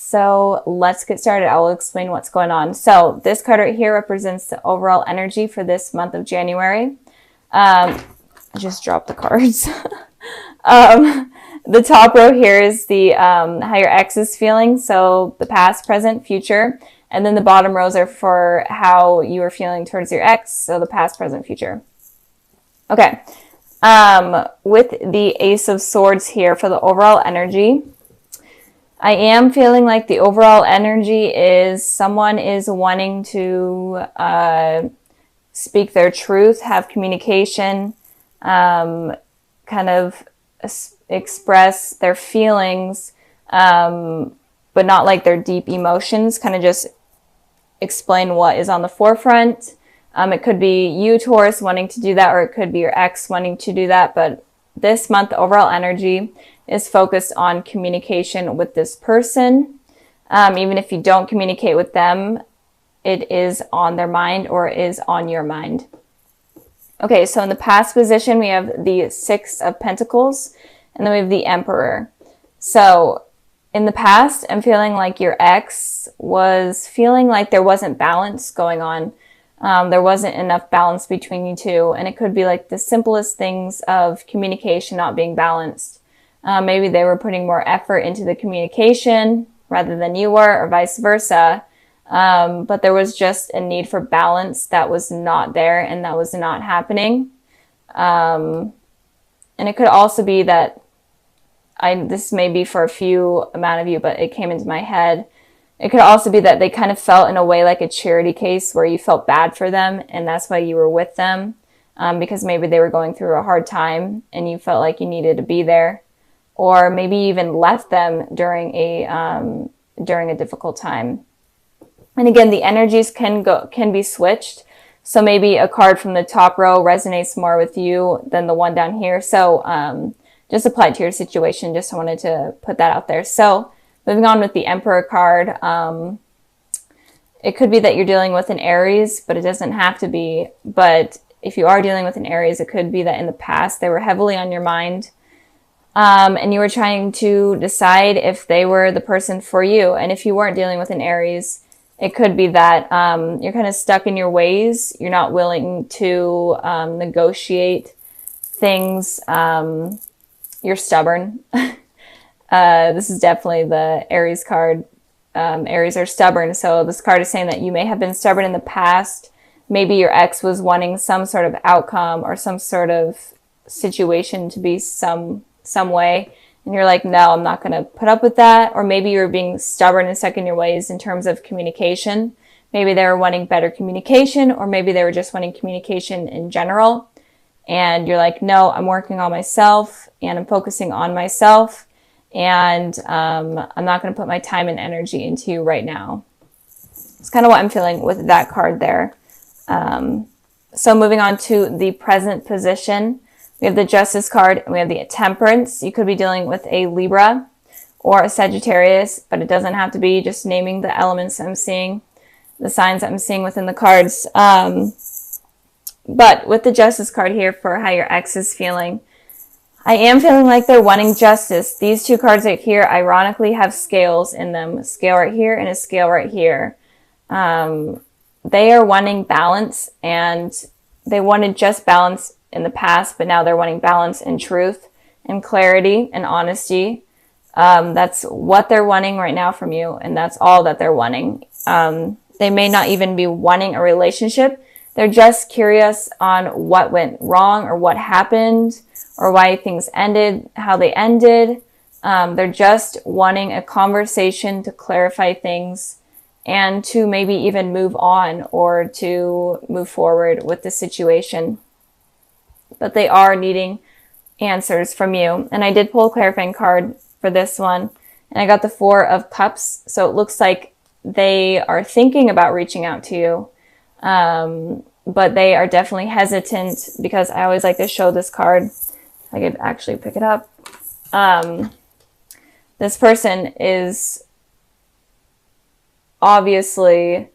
So let's get started. I will explain what's going on. So this card right here represents the overall energy for this month of January. I just dropped the cards. The top row here is the how your ex is feeling, so the past, present, future. And then the bottom rows are for how you are feeling towards your ex, so the past, present, future. Okay. With the Ace of Swords here for the overall energy, I am feeling like the overall energy is someone is wanting to speak their truth, have communication, kind of express their feelings, but not like their deep emotions, kind of just explain what is on the forefront. It could be you, Taurus, wanting to do that, or it could be your ex wanting to do that. But this month, the overall energy is focused on communication with this person. Even if you don't communicate with them, it is on their mind or is on your mind. Okay, so in the past position, we have the Six of Pentacles, and then we have the Emperor. So in the past, I'm feeling like your ex was feeling like there wasn't balance going on. There wasn't enough balance between you two, and it could be like the simplest things of communication not being balanced. Maybe they were putting more effort into the communication rather than you were, or vice versa. But there was just a need for balance that was not there, and that was not happening. And it could also be that this may be for a few amount of you, but it came into my head. It could also be that they kind of felt in a way like a charity case where you felt bad for them, and that's why you were with them, because maybe they were going through a hard time and you felt like you needed to be there, or maybe even left them during a difficult time. And again, the energies can be switched. So maybe a card from the top row resonates more with you than the one down here. So just apply it to your situation. Just wanted to put that out there. So moving on with the Emperor card, it could be that you're dealing with an Aries, but it doesn't have to be. But if you are dealing with an Aries, it could be that in the past they were heavily on your mind, and you were trying to decide if they were the person for you. And if you weren't dealing with an Aries, it could be that you're kind of stuck in your ways. You're not willing to negotiate things. You're stubborn. This is definitely the Aries card. Aries are stubborn. So this card is saying that you may have been stubborn in the past. Maybe your ex was wanting some sort of outcome or some sort of situation to be some way. And you're like, no, I'm not going to put up with that. Or maybe you're being stubborn and stuck in your ways in terms of communication. Maybe they were wanting better communication, or maybe they were just wanting communication in general. And you're like, no, I'm working on myself and I'm focusing on myself. And I'm not going to put my time and energy into you right now. It's kind of what I'm feeling with that card there. So moving on to the present position. We have the Justice card and we have the Temperance. You could be dealing with a Libra or a Sagittarius, but it doesn't have to be. Just naming the elements I'm seeing, the signs I'm seeing within the cards. But with the Justice card here for how your ex is feeling, I am feeling like they're wanting justice. These two cards right here, ironically, have scales in them. A scale right here and a scale right here. They are wanting balance, and they wanted just balance in the past, but now they're wanting balance and truth and clarity and honesty. That's what they're wanting right now from you, and that's all that they're wanting. They may not even be wanting a relationship. They're just curious on what went wrong or what happened or why things ended, how they ended. They're just wanting a conversation to clarify things and to maybe even move on or to move forward with the situation. But they are needing answers from you. And I did pull a clarifying card for this one, and I got the Four of Cups. So it looks like they are thinking about reaching out to you. But they are definitely hesitant, because I always like to show this card. I could actually pick it up. This person is obviously,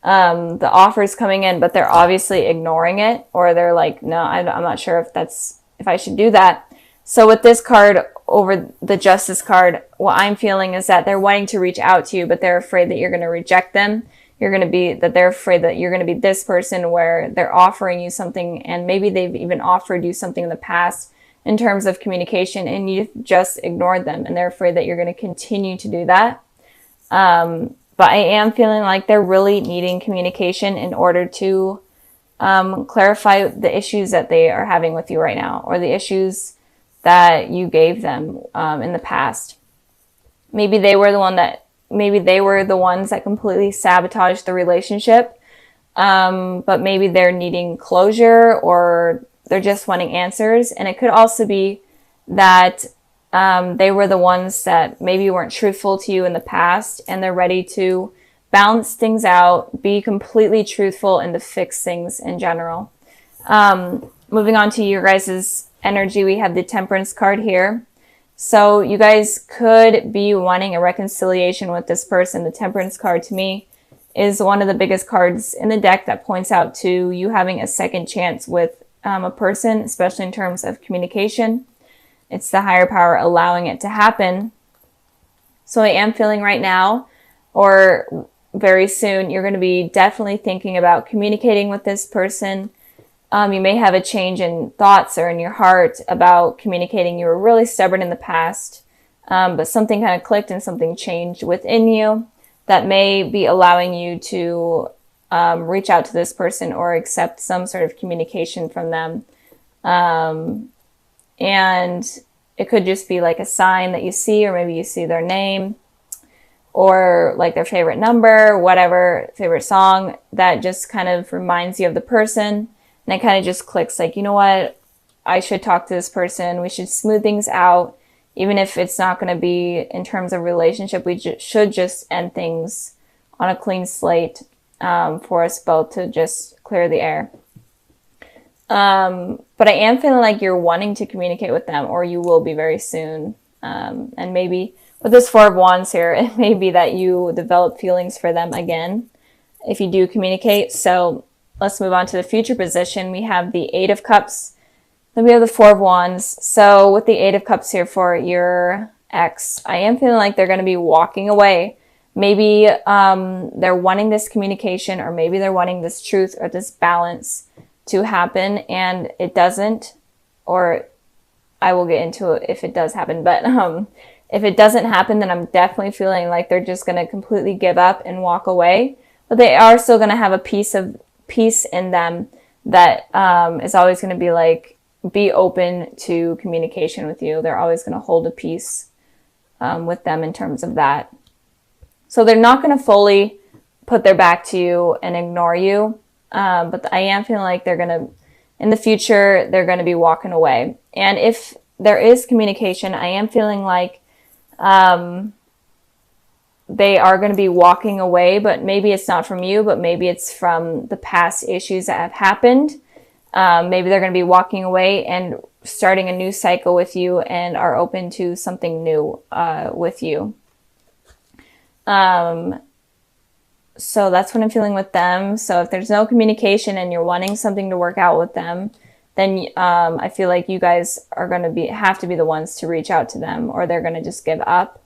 the offer's coming in, but they're obviously ignoring it, or they're like, no, I'm not sure if I should do that. So with this card, over the Justice card, what I'm feeling is that they're wanting to reach out to you, but they're afraid that you're going to reject them. They're afraid that you're going to be this person where they're offering you something, and maybe they've even offered you something in the past in terms of communication, and you just ignored them, and they're afraid that you're going to continue to do that. But I am feeling like they're really needing communication in order to clarify the issues that they are having with you right now, or the issues that you gave them in the past. Maybe they were the ones that completely sabotaged the relationship, but maybe they're needing closure, or they're just wanting answers. And it could also be that they were the ones that maybe weren't truthful to you in the past, and they're ready to balance things out, be completely truthful, and to fix things in general. Moving on to your guys' energy, we have the Temperance card here. So you guys could be wanting a reconciliation with this person. The Temperance card to me is one of the biggest cards in the deck that points out to you having a second chance with a person, especially in terms of communication. It's the higher power allowing it to happen. So I am feeling right now, or very soon, you're going to be definitely thinking about communicating with this person. You may have a change in thoughts or in your heart about communicating. You were really stubborn in the past, but something kind of clicked and something changed within you that may be allowing you to reach out to this person or accept some sort of communication from them. And it could just be like a sign that you see, or maybe you see their name, or like their favorite number, whatever, favorite song, that just kind of reminds you of the person. And it kind of just clicks like, you know what, I should talk to this person. We should smooth things out. Even if it's not going to be in terms of relationship, we should just end things on a clean slate for us both to just clear the air. But I am feeling like you're wanting to communicate with them, or you will be very soon. And maybe with this Four of Wands here, it may be that you develop feelings for them again if you do communicate. So let's move on to the future position. We have the Eight of Cups. Then we have the Four of Wands. So with the Eight of Cups here for your ex, I am feeling like they're going to be walking away. Maybe they're wanting this communication, or maybe they're wanting this truth or this balance to happen, and it doesn't. Or I will get into it if it does happen. But if it doesn't happen, then I'm definitely feeling like they're just going to completely give up and walk away. But they are still going to have a piece in them that is always going to be like, be open to communication with you. They're always going to hold a piece with them in terms of that. So they're not going to fully put their back to you and ignore you. But I am feeling like they're going to, in the future, they're going to be walking away. And if there is communication, I am feeling like they are going to be walking away, but maybe it's not from you, but maybe it's from the past issues that have happened. Maybe they're going to be walking away and starting a new cycle with you, and are open to something new with you. So that's what I'm feeling with them. So if there's no communication and you're wanting something to work out with them, then I feel like you guys are going to have to be the ones to reach out to them, or they're going to just give up.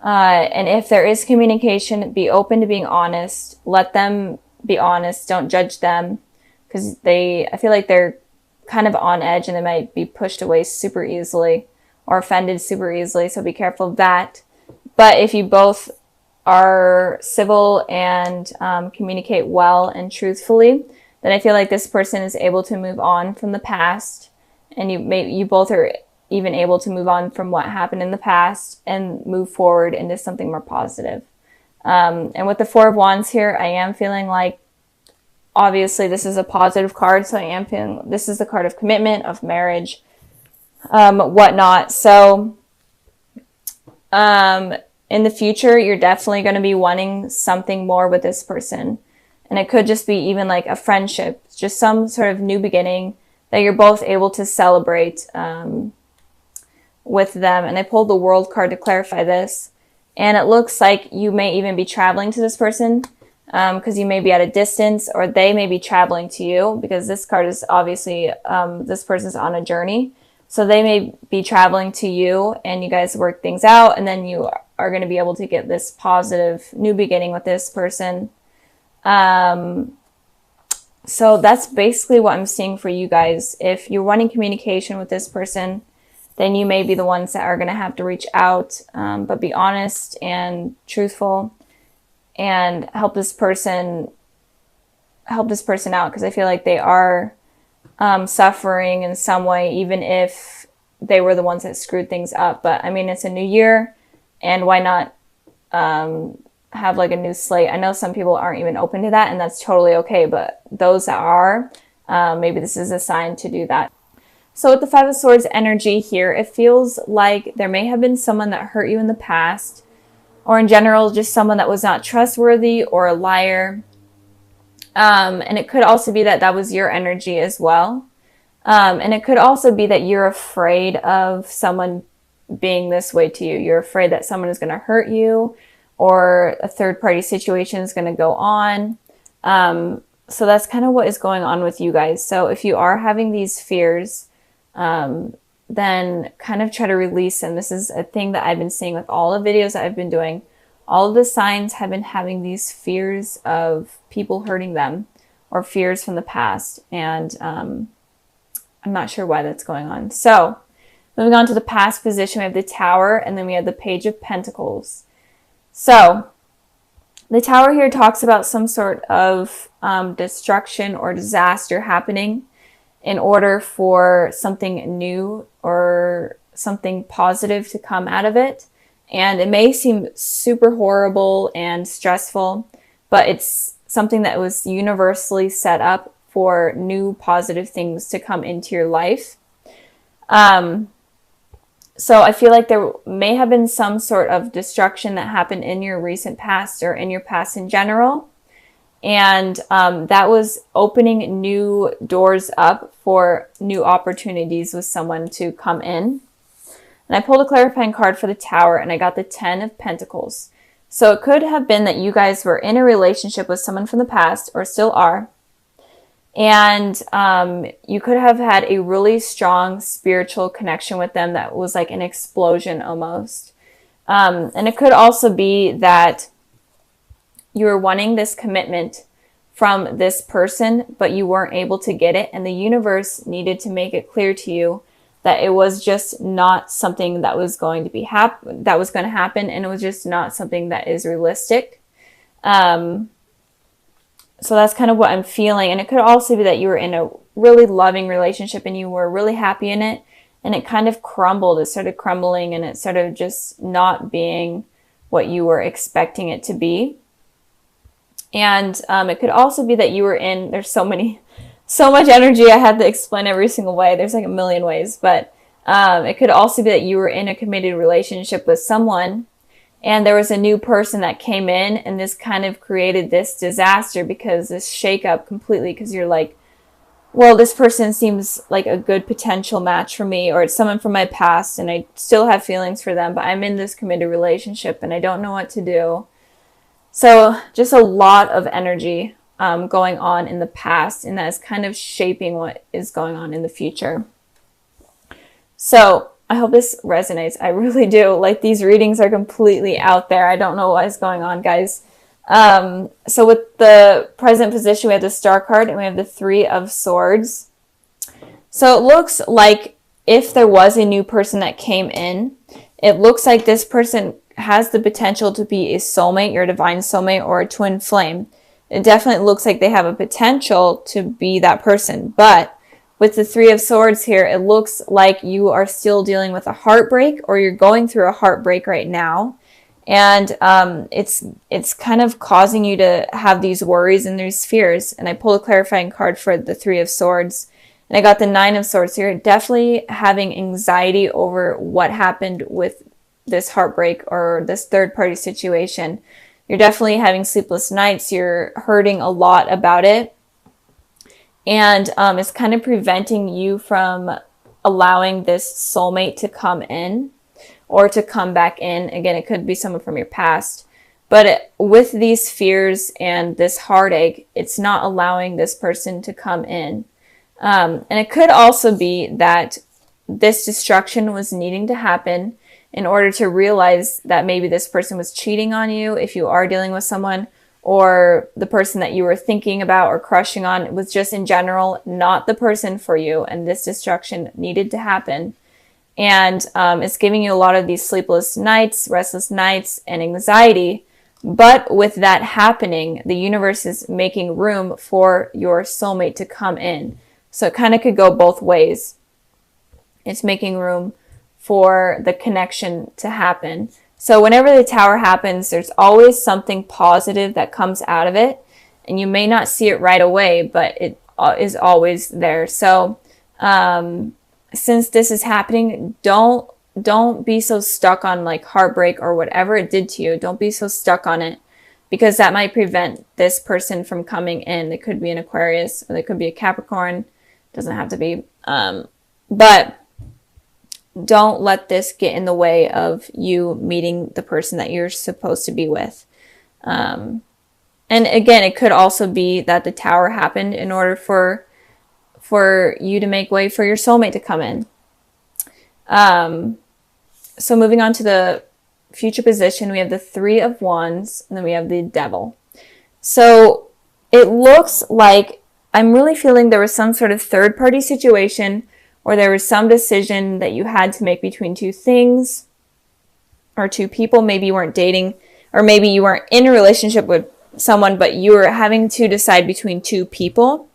And if there is communication, be open to being honest. Let them be honest. Don't judge them, because I feel like they're kind of on edge, and they might be pushed away super easily or offended super easily. So be careful of that. But if you both are civil and communicate well and truthfully, then I feel like this person is able to move on from the past, and you both are even able to move on from what happened in the past and move forward into something more positive. And with the Four of Wands here, I am feeling like, obviously this is a positive card, so I am feeling this is the card of commitment, of marriage, whatnot. So in the future, you're definitely going to be wanting something more with this person. And it could just be even like a friendship, just some sort of new beginning that you're both able to celebrate with them. And I pulled the World card to clarify this. And it looks like you may even be traveling to this person, because you may be at a distance, or they may be traveling to you, because this card is obviously this person's on a journey. So they may be traveling to you and you guys work things out, and then you are going to be able to get this positive new beginning with this person. So that's basically what I'm seeing for you guys. If you're wanting communication with this person, then you may be the ones that are going to have to reach out, but be honest and truthful and help this person out, because I feel like they are suffering in some way, even if they were the ones that screwed things up. But I mean, it's a new year, and why not have like a new slate? I know some people aren't even open to that, and that's totally okay, but those that are, maybe this is a sign to do that. So with the Five of Swords energy here, it feels like there may have been someone that hurt you in the past, or in general, just someone that was not trustworthy or a liar. And it could also be that that was your energy as well. And it could also be that you're afraid of someone being this way to you. You're afraid that someone is going to hurt you, or a third-party situation is going to go on. So that's kind of what is going on with you guys. So if you are having these fears, then kind of try to release them. This is a thing that I've been seeing with all the videos that I've been doing. All of the signs have been having these fears of people hurting them, or fears from the past. And I'm not sure why that's going on. So moving on to the past position, we have the Tower, and then we have the Page of Pentacles. So the Tower here talks about some sort of destruction or disaster happening in order for something new or something positive to come out of it. And it may seem super horrible and stressful, but it's something that was universally set up for new positive things to come into your life. So I feel like there may have been some sort of destruction that happened in your recent past, or in your past in general. And that was opening new doors up for new opportunities with someone to come in. And I pulled a clarifying card for the Tower, and I got the 10 of Pentacles. So it could have been that you guys were in a relationship with someone from the past, or still are. And you could have had a really strong spiritual connection with them that was like an explosion almost. And it could also be that you were wanting this commitment from this person, but you weren't able to get it. And the universe needed to make it clear to you that it was just not something that was going to be that was going to happen. And it was just not something that is realistic. So that's kind of what I'm feeling. And it could also be that you were in a really loving relationship and you were really happy in it, and it kind of crumbled. It started crumbling, and it started just not being what you were expecting it to be. And it could also be that you were in, there's so much energy, I had to explain every single way. There's like a million ways, but it could also be that you were in a committed relationship with someone, and there was a new person that came in, and this kind of created this disaster, because this shakeup completely, because you're like, well, this person seems like a good potential match for me, or it's someone from my past and I still have feelings for them, but I'm in this committed relationship and I don't know what to do. So just a lot of energy going on in the past, and that is kind of shaping what is going on in the future. So I hope this resonates. I really do. Like, these readings are completely out there. I don't know what is going on, guys. So with the present position, we have the Star card and we have the Three of Swords. So it looks like if there was a new person that came in, it looks like this person has the potential to be a soulmate, your divine soulmate, or a twin flame. It definitely looks like they have a potential to be that person. But with the Three of Swords here, it looks like you are still dealing with a heartbreak, or you're going through a heartbreak right now. And it's kind of causing you to have these worries and these fears. And I pulled a clarifying card for the Three of Swords. And I got the Nine of Swords here. Definitely having anxiety over what happened with this heartbreak or this third-party situation. You're definitely having sleepless nights. You're hurting a lot about it. And it's kind of preventing you from allowing this soulmate to come in or to come back in. Again, it could be someone from your past. But with these fears and this heartache, it's not allowing this person to come in. And it could also be that this destruction was needing to happen in order to realize that maybe this person was cheating on you if you are dealing with someone, or the person that you were thinking about or crushing on was just in general not the person for you, and this destruction needed to happen. And it's giving you a lot of these sleepless nights, restless nights, and anxiety. But with that happening, the universe is making room for your soulmate to come in. So it kind of could go both ways. It's making room for the connection to happen. So whenever the Tower happens, there's always something positive that comes out of it. And you may not see it right away, but it is always there. So since this is happening, don't be so stuck on like heartbreak or whatever it did to you. Don't be so stuck on it, because that might prevent this person from coming in. It could be an Aquarius, or it could be a Capricorn. It doesn't have to be. But don't let this get in the way of you meeting the person that you're supposed to be with. And again, it could also be that the Tower happened in order for you to make way for your soulmate to come in. So moving on to the future position, we have the Three of Wands, and then we have the Devil. So it looks like I'm really feeling there was some sort of third-party situation, or there was some decision that you had to make between two things or two people. Maybe you weren't dating, or maybe you weren't in a relationship with someone, but you were having to decide between two people.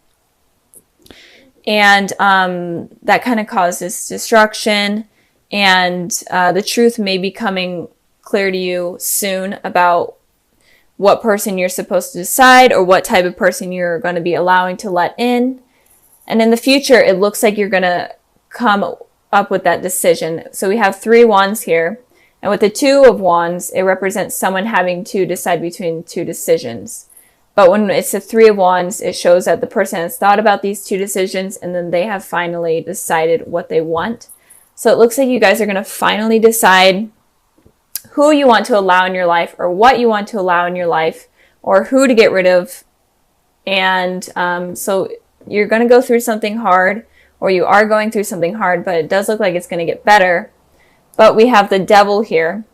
And that kind of causes destruction. And the truth may be coming clear to you soon about what person you're supposed to decide, or what type of person you're going to be allowing to let in. And in the future, it looks like you're going to come up with that decision. So we have Three Wands here. And with the Two of Wands, it represents someone having to decide between two decisions. But when it's the Three of Wands, it shows that the person has thought about these two decisions, and then they have finally decided what they want. So it looks like you guys are going to finally decide who you want to allow in your life, or what you want to allow in your life, or who to get rid of. And so you're going to go through something hard, or you are going through something hard, but it does look like it's going to get better. But we have the Devil here.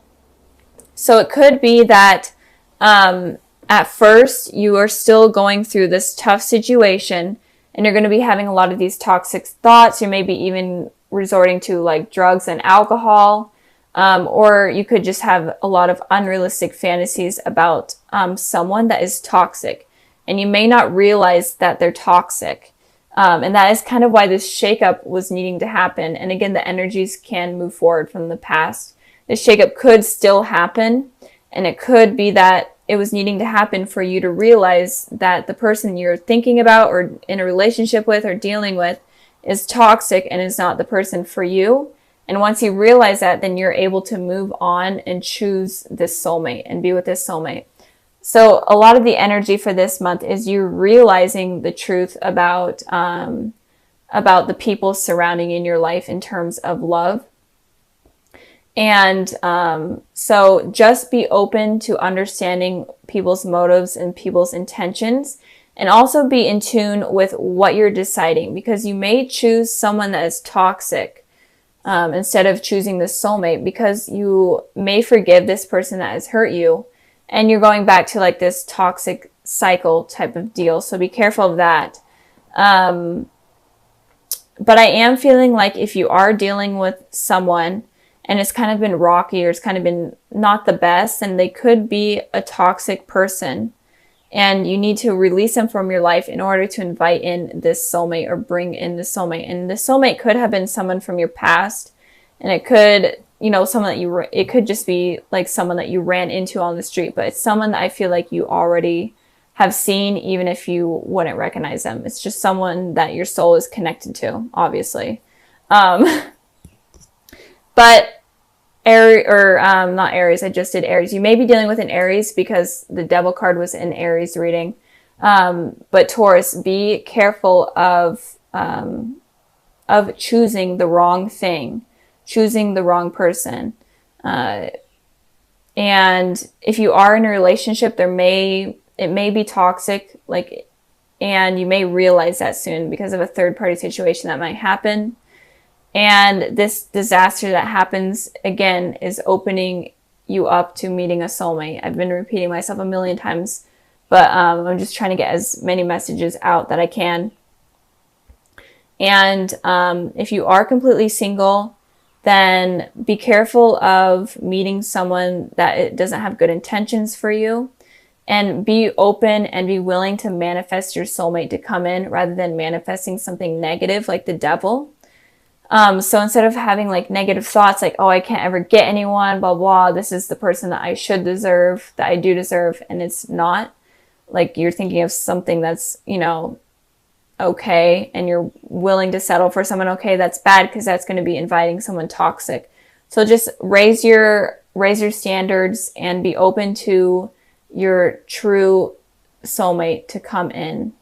So it could be that at first you are still going through this tough situation, and you're going to be having a lot of these toxic thoughts. You may be even resorting to like drugs and alcohol, or you could just have a lot of unrealistic fantasies about someone that is toxic, and you may not realize that they're toxic. And that is kind of why this shakeup was needing to happen. And again, the energies can move forward from the past. This shakeup could still happen, and it could be that it was needing to happen for you to realize that the person you're thinking about, or in a relationship with, or dealing with is toxic and is not the person for you. And once you realize that, then you're able to move on and choose this soulmate and be with this soulmate. So a lot of the energy for this month is you realizing the truth about the people surrounding in your life in terms of love. And so just be open to understanding people's motives and people's intentions, and also be in tune with what you're deciding, because you may choose someone that is toxic instead of choosing the soulmate, because you may forgive this person that has hurt you, and you're going back to like this toxic cycle type of deal. So be careful of that. But I am feeling like if you are dealing with someone and it's kind of been rocky, or it's kind of been not the best, and they could be a toxic person, and you need to release them from your life in order to invite in this soulmate, or bring in the soulmate. And the soulmate could have been someone from your past, and it could, someone that it could just be like someone that you ran into on the street, but it's someone that I feel like you already have seen, even if you wouldn't recognize them. It's just someone that your soul is connected to, obviously. But not Aries, I just did Aries. You may be dealing with an Aries because the Devil card was in Aries reading. But Taurus, be careful of choosing the wrong thing, choosing the wrong person. And if you are in a relationship, it may be toxic, and you may realize that soon because of a third party situation that might happen. And this disaster that happens again is opening you up to meeting a soulmate. I've been repeating myself a million times, but I'm just trying to get as many messages out that I can. And if you are completely single, then be careful of meeting someone that it doesn't have good intentions for you. And be open and be willing to manifest your soulmate to come in rather than manifesting something negative like the devil. So instead of having like negative thoughts like, oh, I can't ever get anyone, blah, blah, this is the person that I should deserve, that I do deserve, and it's not. Like you're thinking of something that's, you know, okay, and you're willing to settle for someone okay, that's bad because that's going to be inviting someone toxic. So just raise your standards and be open to your true soulmate to come in.